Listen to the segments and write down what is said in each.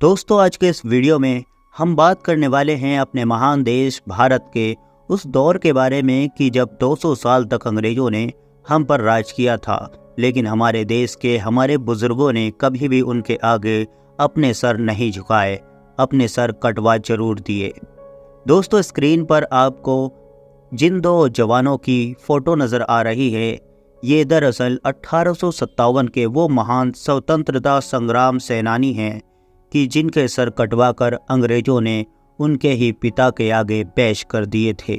दोस्तों, आज के इस वीडियो में हम बात करने वाले हैं अपने महान देश भारत के उस दौर के बारे में कि जब 200 साल तक अंग्रेज़ों ने हम पर राज किया था, लेकिन हमारे देश के हमारे बुज़ुर्गों ने कभी भी उनके आगे अपने सर नहीं झुकाए, अपने सर कटवा जरूर दिए। दोस्तों, स्क्रीन पर आपको जिन दो जवानों की फ़ोटो नज़र आ रही है, ये दरअसल 1857 के वो महान स्वतंत्रता संग्राम सेनानी हैं कि जिनके सर कटवाकर अंग्रेज़ों ने उनके ही पिता के आगे पेश कर दिए थे।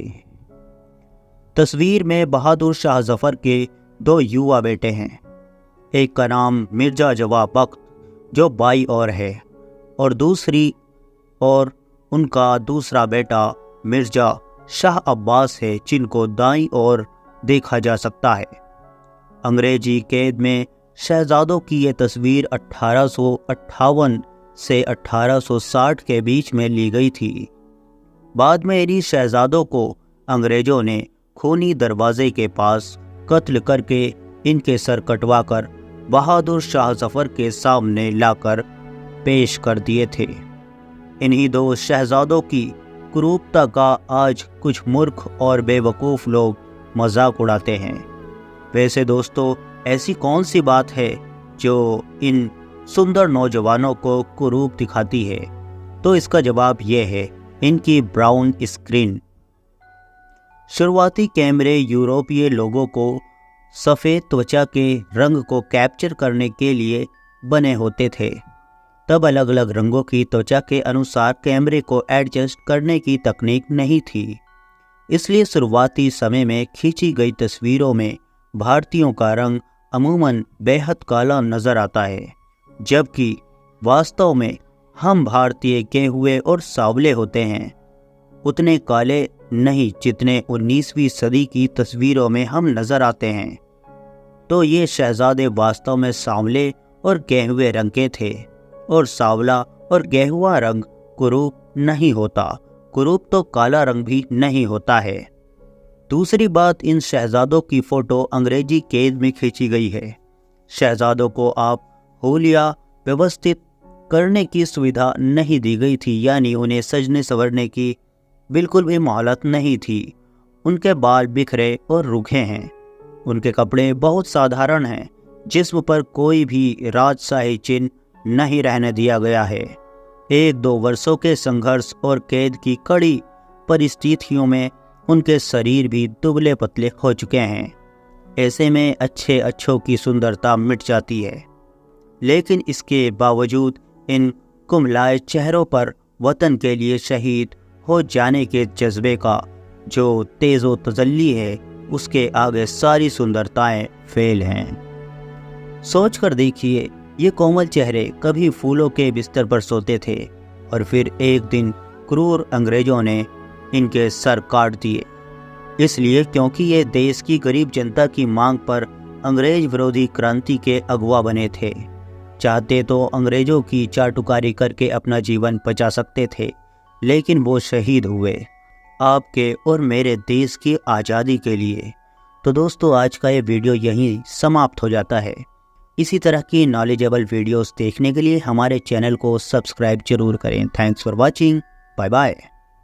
तस्वीर में बहादुर शाह जफ़र के दो युवा बेटे हैं। एक का नाम मिर्ज़ा जवाब बख्त जो बाई और है, और दूसरी और उनका दूसरा बेटा मिर्ज़ा शाह अब्बास है, जिनको दाईं ओर देखा जा सकता है। अंग्रेजी कैद में शहजादों की ये तस्वीर 1858 से 1860 के बीच में ली गई थी। बाद में इन्हीं शहजादों को अंग्रेज़ों ने खूनी दरवाजे के पास कत्ल करके इनके सर कटवाकर बहादुर शाह जफ़र के सामने लाकर पेश कर दिए थे। इन्हीं दो शहजादों की क्रूरता का आज कुछ मूर्ख और बेवकूफ़ लोग मजाक उड़ाते हैं। वैसे दोस्तों, ऐसी कौन सी बात है जो इन सुंदर नौजवानों को कुरूप दिखाती है? तो इसका जवाब यह है, इनकी ब्राउन स्क्रीन। शुरुआती कैमरे यूरोपीय लोगों को सफ़ेद त्वचा के रंग को कैप्चर करने के लिए बने होते थे। तब अलग अलग रंगों की त्वचा के अनुसार कैमरे को एडजस्ट करने की तकनीक नहीं थी, इसलिए शुरुआती समय में खींची गई तस्वीरों में भारतीयों का रंग अमूमन बेहद काला नज़र आता है, जबकि वास्तव में हम भारतीय गेहुए और सांवले होते हैं, उतने काले नहीं जितने 19वीं सदी की तस्वीरों में हम नज़र आते हैं। तो ये शहजादे वास्तव में सांवले और गेहुए रंग के थे, और सांवला और गेहुआ रंग कुरूप नहीं होता, कुरूप तो काला रंग भी नहीं होता है। दूसरी बात, इन शहजादों की फ़ोटो अंग्रेजी कैद में खींची गई है। शहजादों को आप होलिया व्यवस्थित करने की सुविधा नहीं दी गई थी, यानी उन्हें सजने संवरने की बिल्कुल भी मोहलत नहीं थी। उनके बाल बिखरे और रूखे हैं, उनके कपड़े बहुत साधारण हैं, जिस्म पर कोई भी राजशाही चिन्ह नहीं रहने दिया गया है। 1-2 वर्षों के संघर्ष और कैद की कड़ी परिस्थितियों में उनके शरीर भी दुबले पतले हो चुके हैं। ऐसे में अच्छों की सुंदरता मिट जाती है, लेकिन इसके बावजूद इन कुम्हलाए चेहरों पर वतन के लिए शहीद हो जाने के जज्बे का जो तेज़ो तजल्ली है, उसके आगे सारी सुंदरताएं फेल हैं। सोच कर देखिए, ये कोमल चेहरे कभी फूलों के बिस्तर पर सोते थे, और फिर एक दिन क्रूर अंग्रेज़ों ने इनके सर काट दिए, इसलिए क्योंकि ये देश की गरीब जनता की मांग पर अंग्रेज विरोधी क्रांति के अगुवा बने थे। चाहते तो अंग्रेज़ों की चाटुकारी करके अपना जीवन बचा सकते थे, लेकिन वो शहीद हुए आपके और मेरे देश की आज़ादी के लिए। तो दोस्तों, आज का ये वीडियो यहीं समाप्त हो जाता है। इसी तरह की नॉलेजेबल वीडियोस देखने के लिए हमारे चैनल को सब्सक्राइब जरूर करें। Thanks for watching. Bye bye.